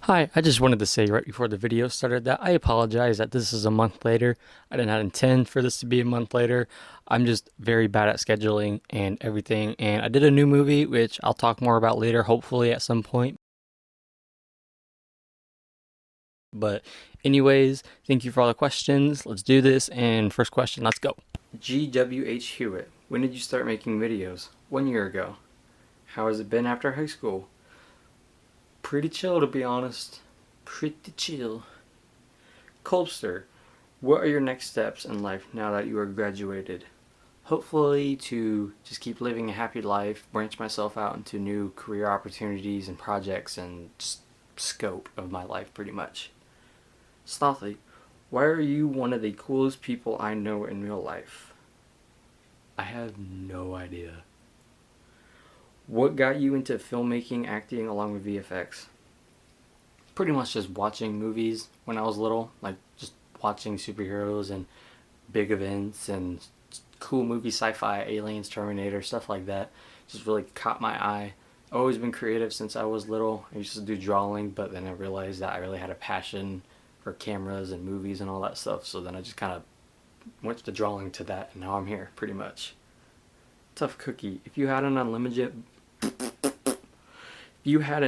Hi, I just wanted to say right before the video started that I apologize that this is a month later. I did not intend for this to be a month later. I'm just very bad at scheduling and everything. And I did a new movie, which I'll talk more about later, hopefully at some point. But, anyways, thank you for all the questions. Let's do this. And first question, let's go. GWH Hewitt, when did you start making videos? 1 year ago. How has it been after high school? Pretty chill, to be honest. Pretty chill. Colbster, what are your next steps in life now that you are graduated? Hopefully to just keep living a happy life, branch myself out into new career opportunities and projects and just scope of my life pretty much. Slothy, why are you one of the coolest people I know in real life? I have no idea. What got you into filmmaking, acting along with VFX? Pretty much just watching movies when I was little, like just watching superheroes and big events and cool movie, sci-fi, aliens, Terminator, stuff like that. Just really caught my eye. I've always been creative since I was little. I used to do drawing, but then I realized that I really had a passion for cameras and movies and all that stuff. So then I just kind of went to drawing to that, and now I'm here, pretty much. Tough Cookie, if you had an unlimited... If you had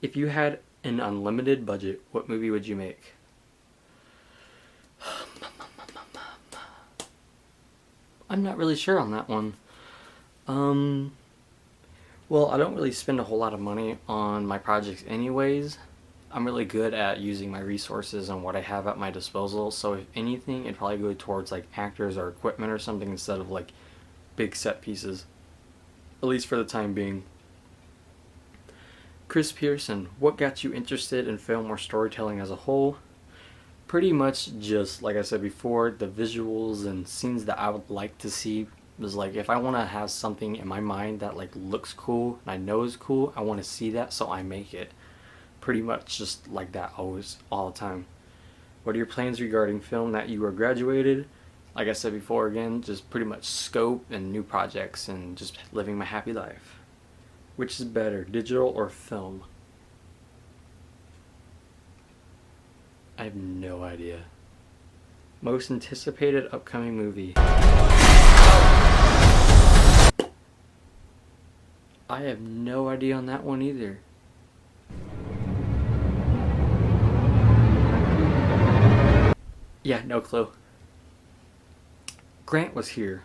If you had an unlimited budget, what movie would you make? I'm not really sure on that one. Well, I don't really spend a whole lot of money on my projects anyways. I'm really good at using my resources and what I have at my disposal, so if anything, it'd probably go towards like actors or equipment or something instead of like big set pieces. At least for the time being. Chris Pearson, what got you interested in film or storytelling as a whole? Pretty much just, like I said before, the visuals and scenes that I would like to see. Was like, if I want to have something in my mind that like looks cool and I know is cool, I want to see that, so I make it. Pretty much just like that, always, all the time. What are your plans regarding film that you are graduated? Like I said before, again, just pretty much scope and new projects and just living my happy life. Which is better, digital or film? I have no idea. Most anticipated upcoming movie? I have no idea on that one either. Yeah, no clue. Grant was here.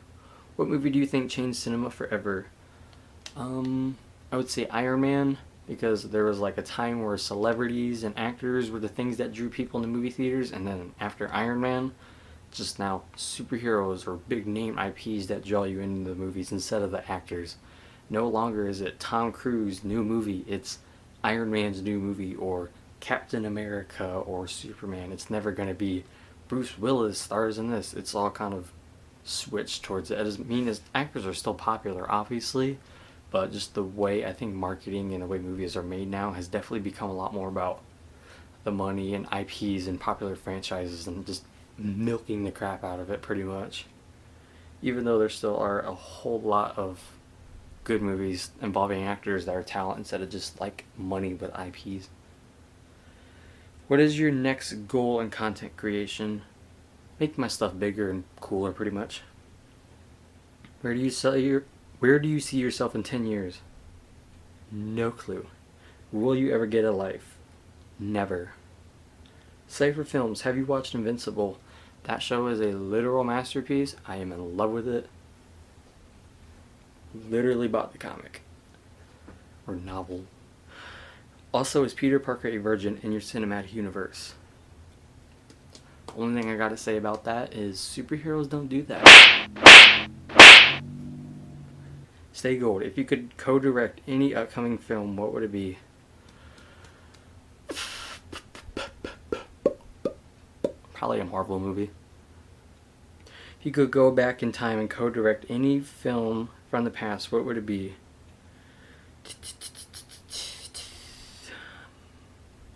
What movie do you think changed cinema forever? I would say Iron Man, because there was like a time where celebrities and actors were the things that drew people into movie theaters, and then after Iron Man, just now superheroes or big name IPs that draw you into the movies instead of the actors. No longer is it Tom Cruise new movie, it's Iron Man's new movie or Captain America or Superman. It's never going to be Bruce Willis stars in this. It's all kind of switched towards it. It doesn't mean as actors are still popular, obviously, but just the way I think marketing and the way movies are made now has definitely become a lot more about the money and IPs and popular franchises and just milking the crap out of it pretty much. Even though there still are a whole lot of good movies involving actors that are talent instead of just like money with IPs. What is your next goal in content creation? Make my stuff bigger and cooler pretty much. Where do you see yourself in 10 years? No clue. Will you ever get a life? Never. Cypher Films, have you watched Invincible? That show is a literal masterpiece. I am in love with it. Literally bought the comic. Or novel. Also, is Peter Parker a virgin in your cinematic universe? Only thing I gotta say about that is superheroes don't do that. Stay Gold, if you could co-direct any upcoming film, what would it be? Probably a Marvel movie. If you could go back in time and co-direct any film from the past, what would it be?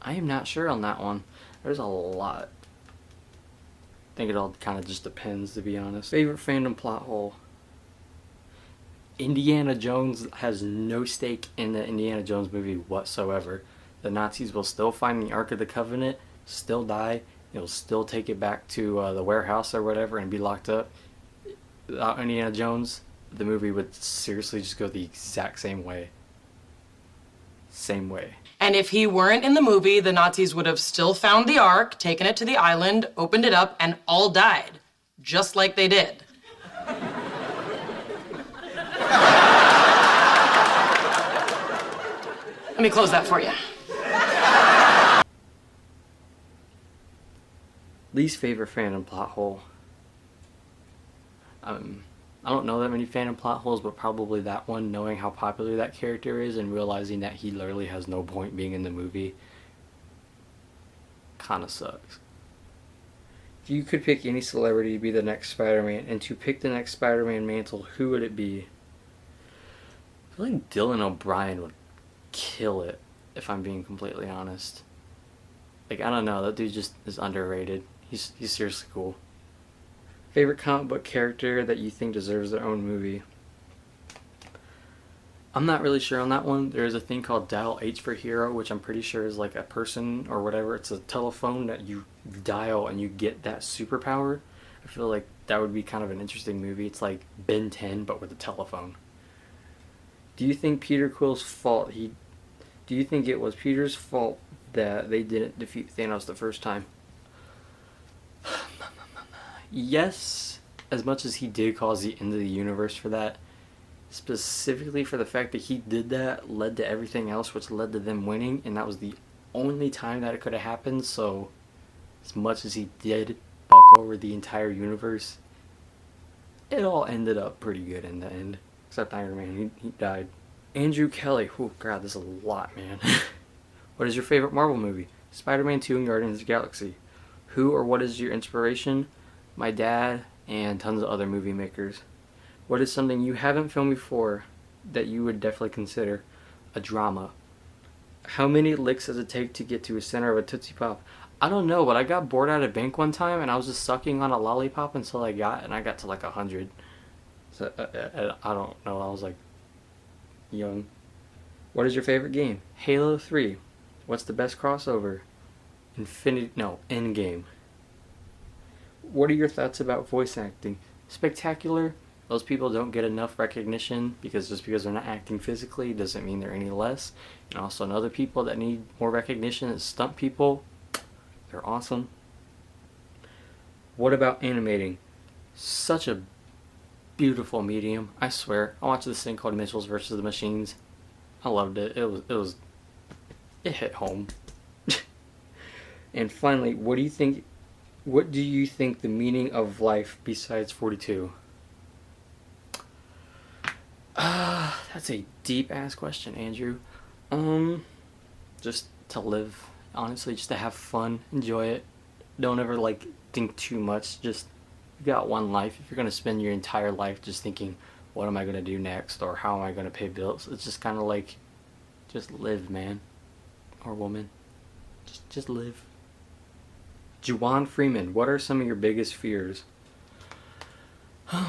I am not sure on that one. There's a lot. I think it all kind of just depends, to be honest. Favorite fandom plot hole? Indiana Jones has no stake in the Indiana Jones movie whatsoever. The Nazis will still find the Ark of the Covenant, still die, they'll still take it back to the warehouse or whatever and be locked up. Without Indiana Jones, the movie would seriously just go the exact same way. Same way. And if he weren't in the movie, the Nazis would have still found the Ark, taken it to the island, opened it up, and all died. Just like they did. Let me close that for you. Least favorite Phantom plot hole. I don't know that many Phantom plot holes, but probably that one, knowing how popular that character is and realizing that he literally has no point being in the movie, kinda sucks. If you could pick any celebrity to be the next Spider-Man, and to pick the next Spider-Man mantle, who would it be? I feel like Dylan O'Brien would kill it, if I'm being completely honest. Like, I don't know, that dude just is underrated. He's seriously cool. Favorite comic book character that you think deserves their own movie? I'm not really sure on that one. There is a thing called Dial H for Hero, which I'm pretty sure is like a person or whatever. It's a telephone that you dial and you get that superpower. I feel like that would be kind of an interesting movie. It's like Ben 10, but with a telephone. Do you think Peter Quill's fault? Do you think it was Peter's fault that they didn't defeat Thanos the first time? Yes, as much as he did cause the end of the universe for that. Specifically for the fact that he did that led to everything else, which led to them winning, and that was the only time that it could have happened. So as much as he did fuck over the entire universe, it all ended up pretty good in the end, except Iron Man. He died. Andrew Kelly. Oh god, this is a lot, man. What is your favorite Marvel movie? Spider-Man 2 and Guardians of the Galaxy. Who or what is your inspiration? My dad and tons of other movie makers. What is something you haven't filmed before that you would definitely consider a drama? How many licks does it take to get to the center of a Tootsie Pop? I don't know, but I got bored at a bank one time and I was just sucking on a lollipop until I got to like 100. So I don't know, I was like young. What is your favorite game? Halo 3. What's the best crossover? Endgame. What are your thoughts about voice acting? Spectacular. Those people don't get enough recognition because just because they're not acting physically doesn't mean they're any less. And also other people that need more recognition is stunt people. They're awesome. What about animating? Such a beautiful medium. I swear. I watched this thing called Mitchell's versus the Machines. I loved it. It hit home. And finally, what do you think the meaning of life besides 42? That's a deep ass question, Andrew. Just to live, honestly, just to have fun, enjoy it. Don't ever think too much. Just, you got one life. If you're gonna spend your entire life just thinking, what am I gonna do next, or how am I gonna pay bills? It's just kind of like, just live, man, or woman. Just live. Juwan Freeman, what are some of your biggest fears?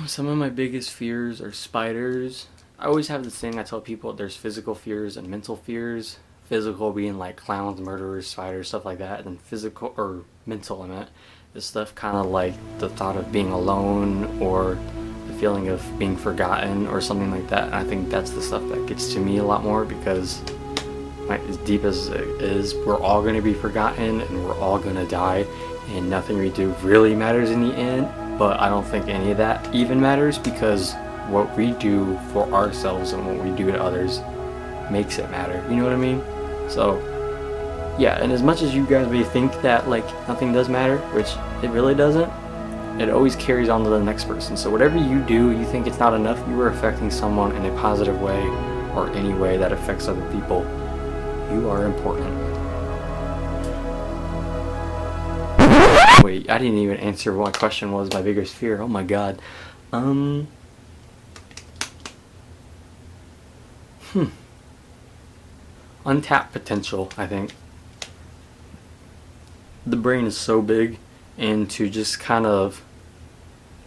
Some of my biggest fears are spiders. I always have this thing I tell people, there's physical fears and mental fears. Physical being like clowns, murderers, spiders, stuff like that. And mental, I meant, is stuff kind of like the thought of being alone or the feeling of being forgotten or something like that. And I think that's the stuff that gets to me a lot more because as deep as it is, we're all going to be forgotten and we're all going to die and nothing we do really matters in the end. But I don't think any of that even matters because what we do for ourselves and what we do to others makes it matter. You know what I mean? So, yeah, and as much as you guys may think that nothing does matter, which it really doesn't, it always carries on to the next person. So whatever you do, you think it's not enough, you are affecting someone in a positive way or any way that affects other people. You are important. Wait, I didn't even answer what my question was, my biggest fear. Oh my god. Untapped potential, I think. The brain is so big, and to just kind of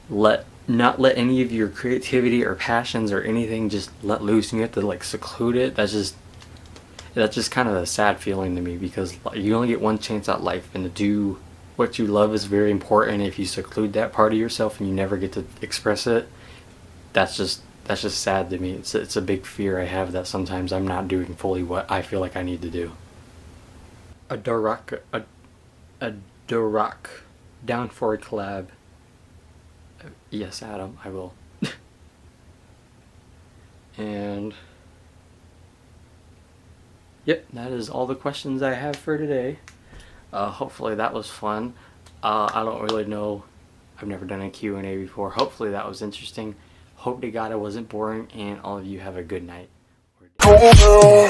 let not let any of your creativity or passions or anything just let loose, and you have to like seclude it. That's just kind of a sad feeling to me, because you only get one chance at life, and to do what you love is very important. If you seclude that part of yourself and you never get to express it, that's just sad to me. It's a big fear I have, that sometimes I'm not doing fully what I feel like I need to do. A Dorak, down for a collab. Yes, Adam, I will. And yep, that is all the questions I have for today. Hopefully that was fun. I don't really know. I've never done a Q&A before. Hopefully that was interesting. Hope to God it wasn't boring, and all of you have a good night. Let's go.